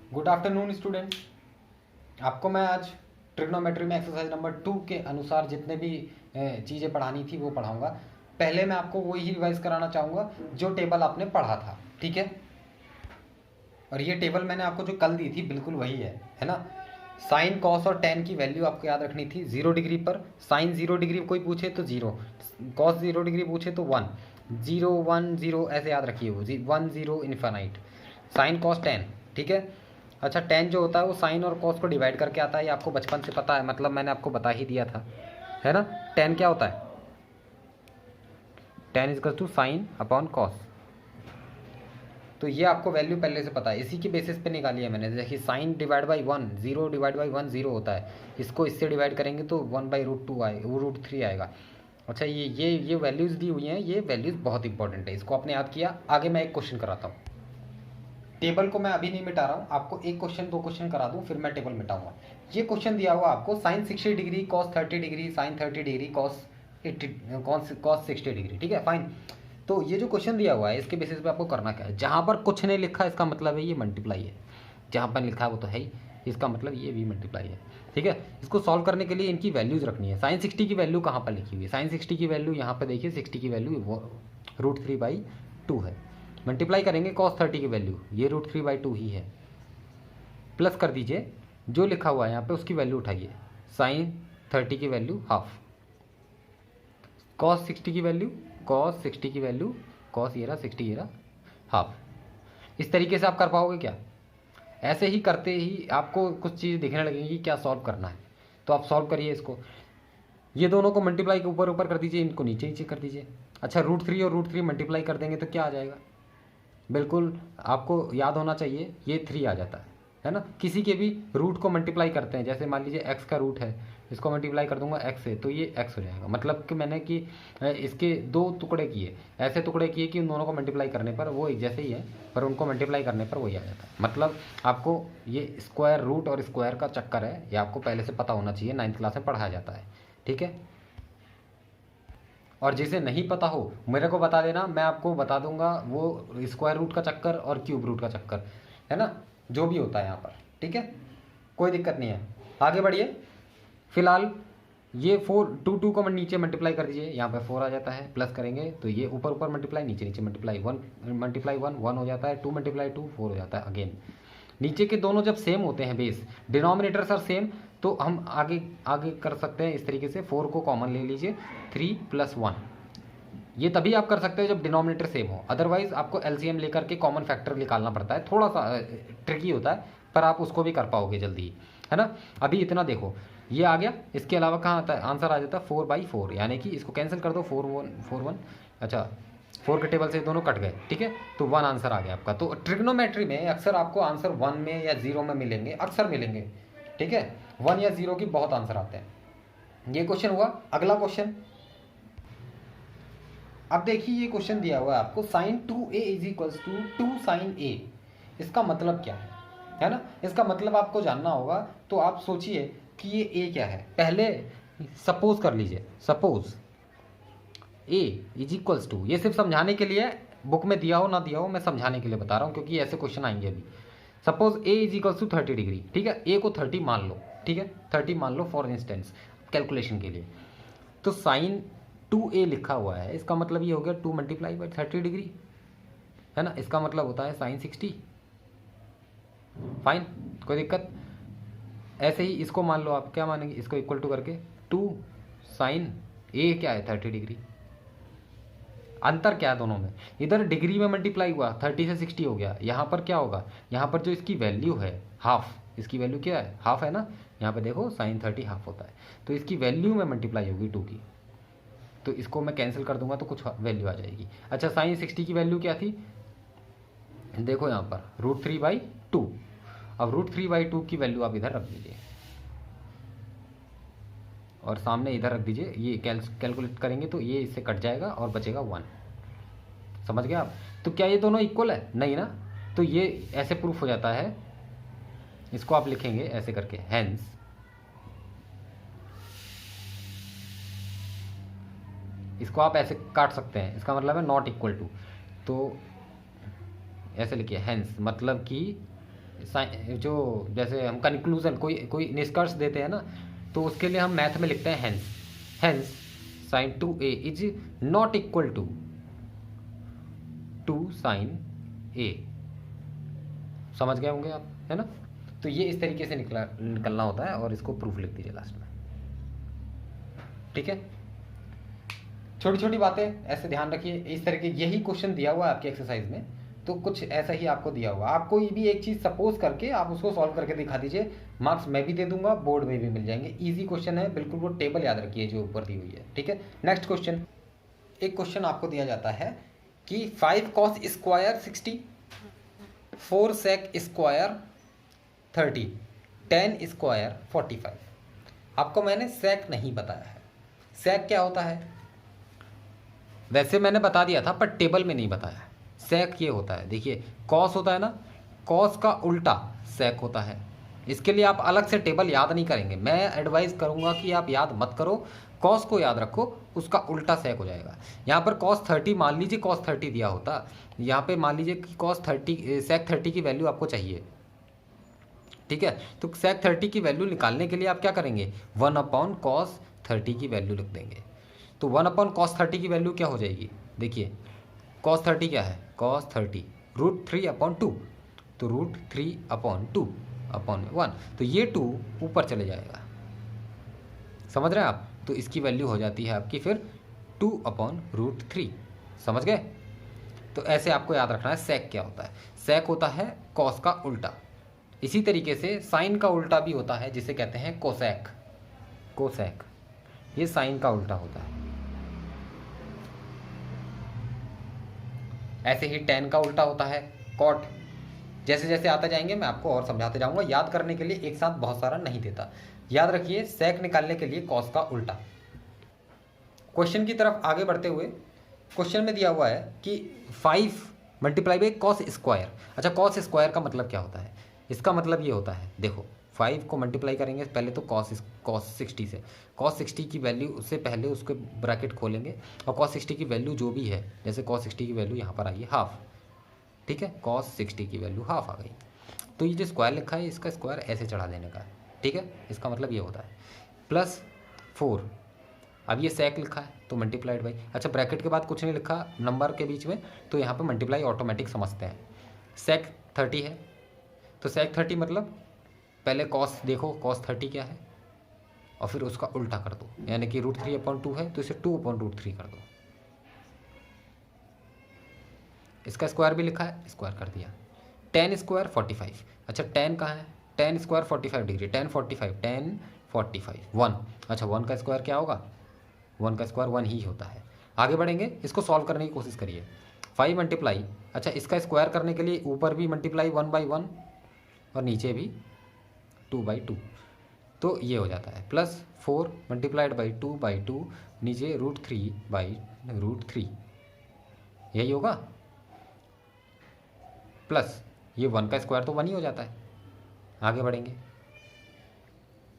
Good afternoon student. आपको मैं आज ट्रिग्नोमेट्री में एक्सरसाइज नंबर 2 के अनुसार जितने भी चीज़ें पढ़ानी थी वो पढ़ाऊंगा। पहले मैं आपको वही रिवाइज कराना चाहूँगा जो टेबल आपने पढ़ा था, ठीक है। और ये टेबल मैंने आपको जो कल दी थी बिल्कुल वही है ना। साइन कॉस और टेन की वैल्यू आपको याद रखनी थी 0 डिग्री पर। साइन 0 डिग्री कोई पूछे तो 0, कॉस 0 डिग्री पूछे तो 1, 0 1 0 ऐसे याद रखिए, वो 1 0 इन्फानाइट। साइन कॉस टेन, ठीक है। अच्छा, टेन जो होता है वो साइन और कॉस को डिवाइड करके आता है, ये आपको बचपन से पता है, मतलब मैंने आपको बता ही दिया था, है ना। टेन क्या होता है? Tan is equal to sine upon cos. तो ये आपको वैल्यू पहले से पता है, इसी के बेसिस पे निकाली है मैंने। देखिए sine divide by 1, 0 divide by 1 0 होता है, इसको इससे डिवाइड करेंगे तो 1/√2 आए, वो √3 आएगा। अच्छा, ये वैल्यूज़ दी हुई हैं, ये वैल्यूज़ बहुत इंपॉर्टेंट है, इसको आपने याद किया। आगे मैं एक क्वेश्चन कराता हूँ। टेबल को मैं अभी नहीं मिटा रहा हूँ, आपको एक क्वेश्चन 2 क्वेश्चन करा दूँ फिर मैं टेबल मिटाऊंगा। ये क्वेश्चन दिया हुआ आपको, sine 60 degree cos 30 degree sine 30 degree cos 60 degree, ठीक है, फाइन। तो ये जो क्वेश्चन दिया हुआ है इसके बेसिस पे आपको करना क्या है, जहाँ पर कुछ नहीं लिखा इसका मतलब है ये मल्टीप्लाई है, जहाँ पर लिखा है वो तो है ही, इसका मतलब ये भी मल्टीप्लाई है, ठीक है। इसको सॉल्व करने के लिए इनकी वैल्यूज रखनी है। साइन 60 की वैल्यू कहाँ पर लिखी हुई है? साइन 60 की वैल्यू यहाँ पर देखिए, 60 की वैल्यू वो √3/2 है। मल्टीप्लाई करेंगे कॉस 30 की वैल्यू, ये √3/2 ही है। प्लस कर दीजिए जो लिखा हुआ है यहाँ पे उसकी वैल्यू उठाइए, साइन 30 की वैल्यू हाफ, कॉस 60 की वैल्यू, कॉस 60 की वैल्यू, कॉस ये रहा 60, ये रहा हाफ। इस तरीके से आप कर पाओगे क्या? ऐसे ही करते ही आपको कुछ चीज़ दिखने लगेंगी क्या सॉल्व करना है, तो आप सॉल्व करिए इसको। ये दोनों को मल्टीप्लाई के ऊपर ऊपर कर दीजिए, इनको नीचे नीचे कर दीजिए। अच्छा, √3 और √3 मल्टीप्लाई कर देंगे तो क्या आ जाएगा? बिल्कुल आपको याद होना चाहिए, ये 3 आ जाता है ना। किसी के भी रूट को मल्टीप्लाई करते हैं, जैसे मान लीजिए x का रूट है, इसको मल्टीप्लाई कर दूंगा x से तो ये x हो जाएगा। मतलब कि मैंने कि इसके 2 टुकड़े किए, ऐसे टुकड़े किए कि उन दोनों को मल्टीप्लाई करने पर वो एक जैसे ही है, पर उनको मल्टीप्लाई करने पर वही आ जाता है। मतलब आपको ये स्क्वायर रूट और स्क्वायर का चक्कर है, ये आपको पहले से पता होना चाहिए, 9th क्लास में पढ़ाया जाता है, ठीक है। और जिसे नहीं पता हो मेरे को बता देना, मैं आपको बता दूंगा वो स्क्वायर रूट का चक्कर और क्यूब रूट का चक्कर, है ना, जो भी होता है यहाँ पर, ठीक है, कोई दिक्कत नहीं है। आगे बढ़िए। फिलहाल ये 2 को नीचे मल्टीप्लाई कर दीजिए, यहाँ पे 4 आ जाता है, प्लस करेंगे तो ये ऊपर ऊपर मल्टीप्लाई, नीचे नीचे मल्टीप्लाई, 1 मल्टीप्लाई 1 1 हो जाता है, 2 मल्टीप्लाई 2 4 हो जाता है। अगेन नीचे के दोनों जब सेम होते हैं, बेस डिनोमिनेटर सर सेम, तो हम आगे आगे कर सकते हैं इस तरीके से। 4 को कॉमन ले लीजिए, 3 + 1, ये तभी आप कर सकते हो जब डिनोमिनेटर सेम हो, अदरवाइज आपको एलसीएम लेकर के कॉमन फैक्टर निकालना पड़ता है, थोड़ा सा ट्रिकी होता है, पर आप उसको भी कर पाओगे जल्दी ही, है ना। अभी इतना देखो, ये आ गया, इसके अलावा कहाँ आता है आंसर? आ जाता है 4/4, यानी कि इसको कैंसिल कर दो, 4 1 अच्छा 4 के टेबल से दोनों कट गए, ठीक है, तो 1 आंसर आ गया आपका। तो ट्रिग्नोमेट्री में अक्सर आपको आंसर 1 में या 0 में मिलेंगे, अक्सर मिलेंगे, ठीक है। 1 या 0 की बहुत आंसर आते हैं। ये क्वेश्चन हुआ। अगला क्वेश्चन, अब देखिए ये क्वेश्चन दिया हुआ है आपको, साइन 2a = 2 साइन a, इसका मतलब क्या है ना। इसका मतलब आपको जानना होगा, तो आप सोचिए कि ये a क्या है। पहले सपोज कर लीजिए, सपोज a = ये सिर्फ समझाने के लिए, बुक में दिया हो ना दिया हो, मैं समझाने के लिए बता रहा हूँ क्योंकि ऐसे क्वेश्चन आएंगे अभी। सपोज a = 30 डिग्री, ठीक है, a को 30 मान लो, ठीक है, 30 मान लो फॉर इंस्टेंस कैलकुलेशन के लिए। तो साइन 2a लिखा हुआ है, इसका मतलब ये हो गया 2 × 30 डिग्री, है ना। इसका मतलब होता है साइन 60, फाइन, कोई दिक्कत। ऐसे ही इसको मान लो, आप क्या मानेंगे, इसको इक्वल टू करके 2 साइन a क्या है 30 डिग्री। अंतर क्या है दोनों में? इधर डिग्री में मल्टीप्लाई हुआ, 30 से 60 हो गया, यहाँ पर क्या होगा, यहाँ पर जो इसकी वैल्यू है हाफ, इसकी वैल्यू क्या है, हाफ है ना। यहाँ पे देखो साइन 30 हाफ होता है, तो इसकी वैल्यू में मल्टीप्लाई होगी 2 की, तो इसको मैं कैंसिल कर दूंगा तो कुछ वैल्यू आ जाएगी। अच्छा, साइन 60 की वैल्यू क्या थी, देखो यहाँ पर √3/2। अब √3/2 की वैल्यू आप इधर रख दीजिए और सामने इधर रख दीजिए, ये कैलकुलेट करेंगे तो ये इससे कट जाएगा और बचेगा 1। समझ गए आप? तो क्या ये दोनों इक्वल है? नहीं ना, तो ये ऐसे प्रूफ हो जाता है, इसको आप लिखेंगे ऐसे करके, हेंस इसको आप ऐसे काट सकते हैं, इसका मतलब है ≠ इक्वल टू, तो ऐसे लिखिए हेंस, मतलब कि जो जैसे हम कंक्लूजन कोई निष्कर्ष देते हैं ना, तो उसके लिए हम मैथ में लिखते हैं hence sine 2a is not equal to sine a। समझ गए होंगे आप, है ना। तो ये इस तरीके से निकलना होता है, और इसको प्रूफ लिख दीजिए लास्ट में, ठीक है। छोटी छोटी बातें ऐसे ध्यान रखिए। इस तरह के यही क्वेश्चन दिया हुआ है आपकी एक्सरसाइज में, तो कुछ ऐसा ही आपको दिया हुआ। आपको ये भी एक चीज़ सपोज करके आप उसको सॉल्व करके दिखा दीजिए, मार्क्स मैं भी दे दूंगा, बोर्ड में भी मिल जाएंगे। इजी क्वेश्चन है बिल्कुल, वो टेबल याद रखिए जो ऊपर दी हुई है, ठीक है। नेक्स्ट क्वेश्चन, एक क्वेश्चन आपको दिया जाता है कि 5 cos square 60, 4 sec square 30, 10 square 45। आपको मैंने सेक नहीं बताया है। सेक क्या होता है वैसे मैंने बता दिया था, पर टेबल में नहीं बताया। सेक ये होता है, देखिए कॉस होता है ना, कॉस का उल्टा सेक होता है। इसके लिए आप अलग से टेबल याद नहीं करेंगे, मैं एडवाइस करूंगा कि आप याद मत करो, कॉस को याद रखो, उसका उल्टा सेक हो जाएगा। यहाँ पर कॉस 30, मान लीजिए कॉस 30 दिया होता, यहाँ पे मान लीजिए कि कॉस 30 सेक 30 की वैल्यू आपको चाहिए, ठीक है। तो सेक 30 की वैल्यू निकालने के लिए आप क्या करेंगे, 1/cos 30 की वैल्यू लिख देंगे। तो 1/cos 30 की वैल्यू क्या हो जाएगी, देखिए cos 30 क्या है, cos 30 √3/2, तो √3/2/1, तो ये 2 ऊपर चले जाएगा, समझ रहे हैं आप। तो इसकी वैल्यू हो जाती है आपकी फिर 2/√3, समझ गए। तो ऐसे आपको याद रखना है सेक क्या होता है। सेक होता है कॉस का उल्टा। इसी तरीके से साइन का उल्टा भी होता है, जिसे कहते हैं कोसेक। कोसेक ये साइन का उल्टा होता है। ऐसे ही टेन का उल्टा होता है कॉट। जैसे जैसे आते जाएंगे मैं आपको और समझाते जाऊंगा, याद करने के लिए एक साथ बहुत सारा नहीं देता। याद रखिए सेक निकालने के लिए कॉस का उल्टा। क्वेश्चन की तरफ आगे बढ़ते हुए, क्वेश्चन में दिया हुआ है कि 5 मल्टीप्लाई बाई कॉस स्क्वायर। अच्छा, कॉस स्क्वायर का मतलब क्या होता है, इसका मतलब ये होता है, देखो 5 को मल्टीप्लाई करेंगे पहले तो cos 60 से, cos 60 की वैल्यू उससे पहले उसके ब्रैकेट खोलेंगे, और cos 60 की वैल्यू जो भी है, जैसे cos 60 की वैल्यू यहाँ पर आई है हाफ, ठीक है, cos 60 की वैल्यू हाफ आ गई। तो ये जो स्क्वायर लिखा है इसका स्क्वायर ऐसे चढ़ा देने का है, ठीक है। इसका मतलब ये होता है +4। अब ये सेक लिखा है तो मल्टीप्लाइड बाई, अच्छा ब्रैकेट के बाद कुछ नहीं लिखा नंबर के बीच में, तो यहाँ पर मल्टीप्लाई ऑटोमेटिक समझते हैं। सेक 30 है, तो सेक 30 मतलब पहले कॉस देखो, cos 30 क्या है, और फिर उसका उल्टा कर दो, यानी कि √3/2 है तो इसे 2/√3 कर दो। इसका स्क्वायर भी लिखा है, स्क्वायर कर दिया। 10 स्क्वायर 45। अच्छा 10 कहाँ है, 10 स्क्वायर 45 डिग्री, 10 45 1। अच्छा 1 का स्क्वायर क्या होगा, 1 का स्क्वायर 1 ही होता है। आगे बढ़ेंगे, इसको सॉल्व करने की कोशिश करिए। 5 मल्टीप्लाई, अच्छा इसका स्क्वायर करने के लिए ऊपर भी मल्टीप्लाई 1/1 और नीचे भी 2/2, तो ये हो जाता है +4 मल्टीप्लाइड बाई 2/2, नीचे √3/√3, यही होगा। प्लस ये 1 का स्क्वायर तो 1 ही हो जाता है। आगे बढ़ेंगे,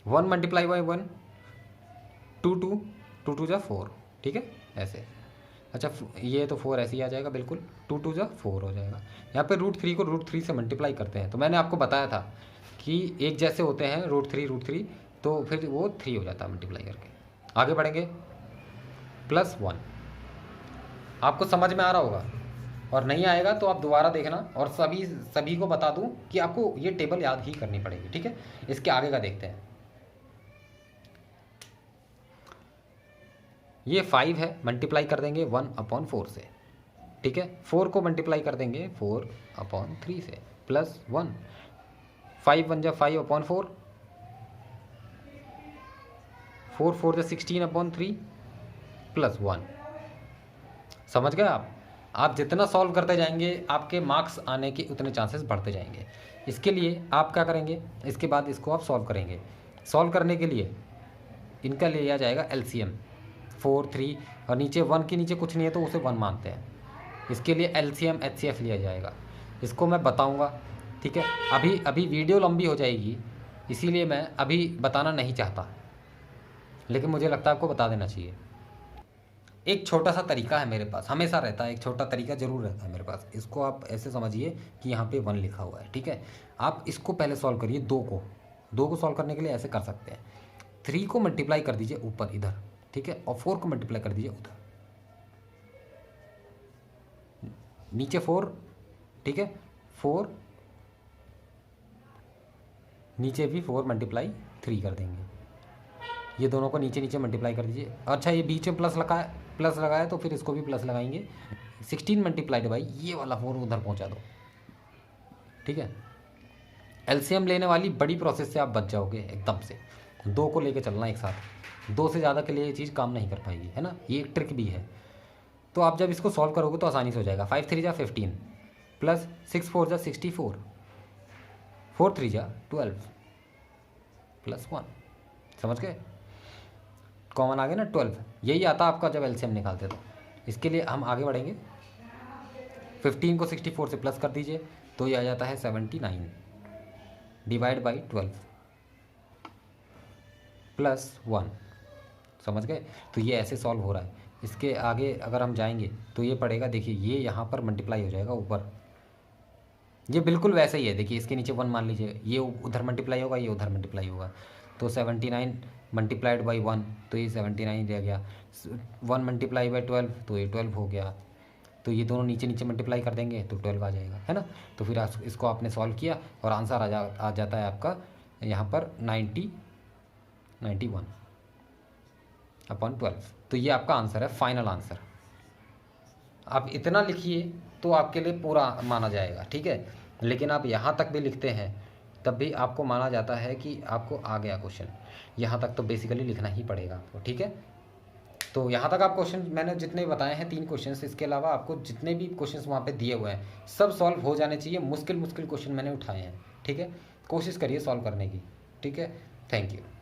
1 मल्टीप्लाई बाई 1, 2 2 जा 4, ठीक है ऐसे। अच्छा ये तो 4 ऐसे ही आ जाएगा बिल्कुल, 2 जा 4 हो जाएगा। यहाँ पे √3 को √3 से मल्टीप्लाई करते हैं, तो मैंने आपको बताया था कि एक जैसे होते हैं √3, तो फिर वो 3 हो जाता है मल्टीप्लाई करके। आगे बढ़ेंगे, +1। आपको समझ में आ रहा होगा, और नहीं आएगा तो आप दोबारा देखना, और सभी को बता दूं कि आपको ये टेबल याद ही करनी पड़ेगी, ठीक है। इसके आगे का देखते हैं। ये 5 है, मल्टीप्लाई कर देंगे 1/4 से, ठीक है। 4 को मल्टीप्लाई कर देंगे 4/3 से, +1। 5 1 जा 5/4, 4 4 जा 16/3, +1। समझ गए आप जितना सॉल्व करते जाएंगे आपके मार्क्स आने के उतने चांसेस बढ़ते जाएंगे। इसके लिए आप क्या करेंगे, इसके बाद इसको आप सॉल्व करेंगे। सॉल्व करने के लिए इनका लिया जाएगा LCM, 4 3 और नीचे 1 के नीचे कुछ नहीं है तो उसे 1 मानते हैं। इसके लिए LCM HCF लिया जाएगा, इसको मैं बताऊंगा, ठीक है। अभी वीडियो लंबी हो जाएगी, इसीलिए मैं अभी बताना नहीं चाहता, लेकिन मुझे लगता है आपको बता देना चाहिए। एक छोटा सा तरीका है मेरे पास, हमेशा रहता है, एक छोटा तरीका जरूर रहता है मेरे पास। इसको आप ऐसे समझिए कि यहाँ पे 1 लिखा हुआ है, ठीक है। आप इसको पहले सॉल्व करिए, 2 को सॉल्व करने के लिए ऐसे कर सकते हैं, 3 को मल्टीप्लाई कर दीजिए ऊपर इधर, ठीक है, और 4 को मल्टीप्लाई कर दीजिए उधर, नीचे 4, ठीक है, 4 नीचे भी 4 मल्टीप्लाई 3 कर देंगे, ये दोनों को नीचे नीचे मल्टीप्लाई कर दीजिए। अच्छा ये बीच में प्लस लगाया तो फिर इसको भी प्लस लगाएंगे, 16 मल्टीप्लाइड बाई ये वाला 4 उधर पहुंचा दो, ठीक है। एलसीएम लेने वाली बड़ी प्रोसेस से आप बच जाओगे एकदम से। 2 को लेके चलना एक साथ, 2 से ज़्यादा के लिए ये चीज़ काम नहीं कर पाएगी, है ना, ये एक ट्रिक भी है। तो आप जब इसको सॉल्व करोगे तो आसानी से हो जाएगा। 5 3 जा 15 प्लस 6 4 जा 64, 4 3 जा 12 प्लस 1, समझ गए, कॉमन आ गया ना 12। यही आता आपका जब एलसीएम निकालते तो। इसके लिए हम आगे बढ़ेंगे, 15 को 64 से प्लस कर दीजिए तो ये आ जाता है 79 डिवाइड बाई 12 प्लस 1, समझ गए। तो ये ऐसे सॉल्व हो रहा है। इसके आगे अगर हम जाएंगे तो ये पड़ेगा, देखिए ये यहाँ पर मल्टीप्लाई हो जाएगा ऊपर, ये बिल्कुल वैसे ही है, देखिए इसके नीचे 1 मान लीजिए, ये उधर मल्टीप्लाई होगा, ये उधर मल्टीप्लाई होगा, तो 79 मल्टीप्लाइड बाई 1 तो ये 79 रह गया, 1 मल्टीप्लाई बाई 12 तो ये 12 हो गया, तो ये दोनों नीचे नीचे मल्टीप्लाई कर देंगे तो 12 आ जाएगा, है ना। तो फिर इसको आपने सॉल्व किया और आंसर आ जाता है आपका यहाँ पर 91 अपॉन 12। तो ये आपका आंसर है, फाइनल आंसर। आप इतना लिखिए तो आपके लिए पूरा माना जाएगा, ठीक है। लेकिन आप यहाँ तक भी लिखते हैं तब भी आपको माना जाता है कि आपको आ गया क्वेश्चन, यहाँ तक तो बेसिकली लिखना ही पड़ेगा आपको, ठीक है। तो यहाँ तक आप क्वेश्चन मैंने जितने बताए हैं 3 क्वेश्चंस, इसके अलावा आपको जितने भी क्वेश्चंस वहाँ पे दिए हुए हैं सब सॉल्व हो जाने चाहिए। मुश्किल क्वेश्चन मैंने उठाए हैं, ठीक है। कोशिश करिए सॉल्व करने की, ठीक है। Thank you.